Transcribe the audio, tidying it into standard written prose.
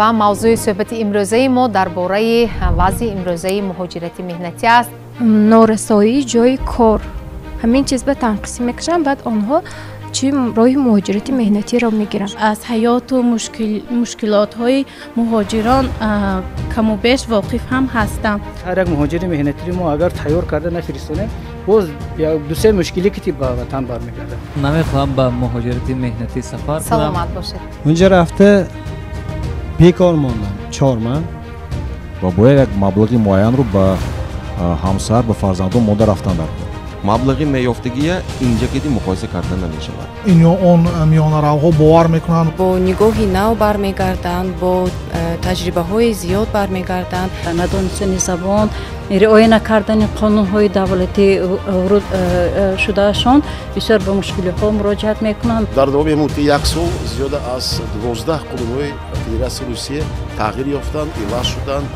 و موضوع صحبت امروزه ما درباره وضع امروزه مهاجرت مهنتی است. نارسایی جای کار همین چیز به تنقسیم میکشن، بعد آنها چی راه مهاجرت مهنتی را میگیرن. از حیات و مشکلات های مهاجران کم و بیش واقف هم هستم. هر یک مهاجر مهنتی ما اگر تیار کرده نفرستونه باز یا دو سه مشکلی که با وطن برمیگرده. نمیخوام با مهاجرت مهنتی سفر کنم. سلامت باشید. اونجا رفته بیکار ماندم 4 ماه و باید یک مبلغی معین رو با همسر با فرزندان مادر رفتن در مبلغی میافتگی اینجا که مقایسه کردن نمیشه. این یا اون میانراوها باور میکنن، با نگاهی نو برمیگردند، با تجربه های زیاد برمیگردند. ندانستن زبان، رعایت نکردن قانون های دولتی شدهشان بسیار به مشکل ها مراجعت میکنند. در دوام مدت یک سال زیاده از 12 قانون های فدراسیون روسیه تغییر یافتند، اعلام شدند.